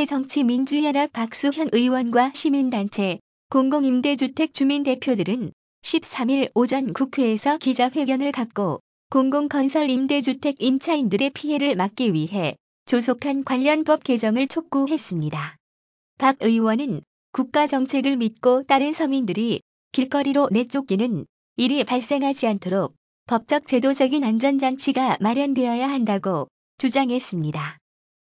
미래정치민주연합 박수현 의원과 시민단체, 공공임대주택 주민대표들은 13일 오전 국회에서 기자회견을 갖고 공공건설 임대주택 임차인들의 피해를 막기 위해 조속한 관련 법 개정을 촉구했습니다. 박 의원은 국가정책을 믿고 따른 서민들이 길거리로 내쫓기는 일이 발생하지 않도록 법적 제도적인 안전장치가 마련되어야 한다고 주장했습니다.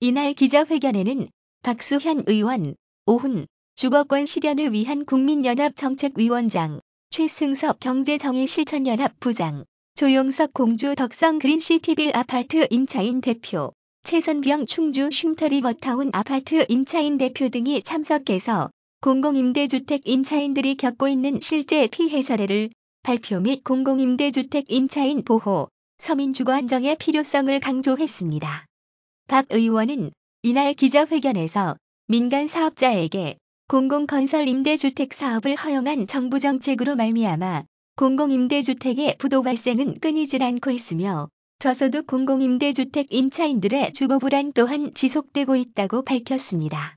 이날 기자회견에는 박수현 의원, 오훈 주거권 실현을 위한 국민연합 정책위원장, 최승섭 경제정의실천연합 부장, 조용석 공주 덕성 그린시티빌 아파트 임차인 대표, 최선병 충주 쉼터리버타운 아파트 임차인 대표 등이 참석해서 공공임대주택 임차인들이 겪고 있는 실제 피해 사례를 발표 및 공공임대주택 임차인 보호, 서민주거 안정의 필요성을 강조했습니다. 박 의원은 이날 기자회견에서 민간 사업자에게 공공건설 임대주택 사업을 허용한 정부 정책으로 말미암아 공공임대주택의 부도 발생은 끊이질 않고 있으며 저소득 공공임대주택 임차인들의 주거불안 또한 지속되고 있다고 밝혔습니다.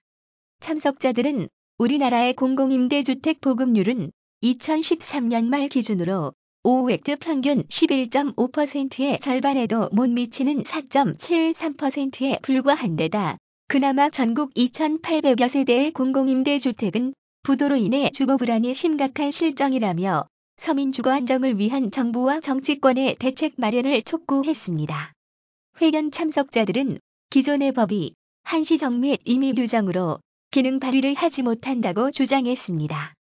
참석자들은 우리나라의 공공임대주택 보급률은 2013년 말 기준으로 5획트 평균 11.5%의 절반에도 못 미치는 4.73%에 불과한 데다 그나마 전국 2,800여 세대의 공공임대주택은 부도로 인해 주거불안이 심각한 실정이라며 서민 주거 안정을 위한 정부와 정치권의 대책 마련을 촉구했습니다. 회견 참석자들은 기존의 법이 한시적 및 임의 규정으로 기능 발휘를 하지 못한다고 주장했습니다.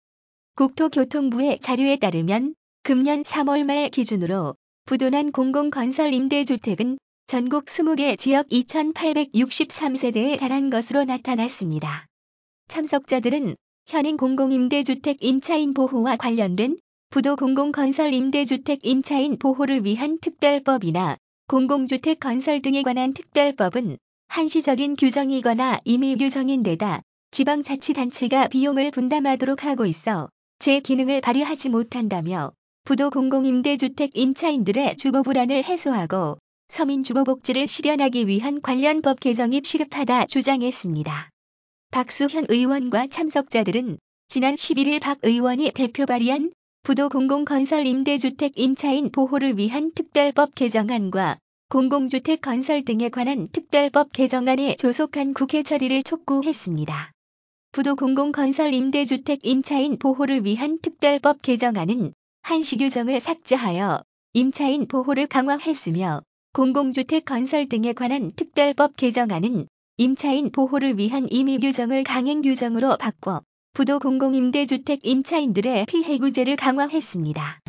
국토교통부의 자료에 따르면 금년 3월 말 기준으로 부도난 공공건설 임대주택은 전국 20개 지역 2,863세대에 달한 것으로 나타났습니다. 참석자들은 현행 공공임대주택 임차인 보호와 관련된 부도 공공건설 임대주택 임차인 보호를 위한 특별법이나 공공주택 건설 등에 관한 특별법은 한시적인 규정이거나 임의 규정인 데다 지방자치단체가 비용을 분담하도록 하고 있어 제 기능을 발휘하지 못한다며 부도 공공임대주택 임차인들의 주거불안을 해소하고 서민 주거복지를 실현하기 위한 관련 법 개정이 시급하다 주장했습니다. 박수현 의원과 참석자들은 지난 11일 박 의원이 대표 발의한 부도 공공건설 임대주택 임차인 보호를 위한 특별법 개정안과 공공주택 건설 등에 관한 특별법 개정안의 조속한 국회 처리를 촉구했습니다. 부도 공공건설 임대주택 임차인 보호를 위한 특별법 개정안은 한시 규정을 삭제하여 임차인 보호를 강화했으며 공공주택 건설 등에 관한 특별법 개정안은 임차인 보호를 위한 임의 규정을 강행 규정으로 바꿔 부도 공공임대주택 임차인들의 피해 구제를 강화했습니다.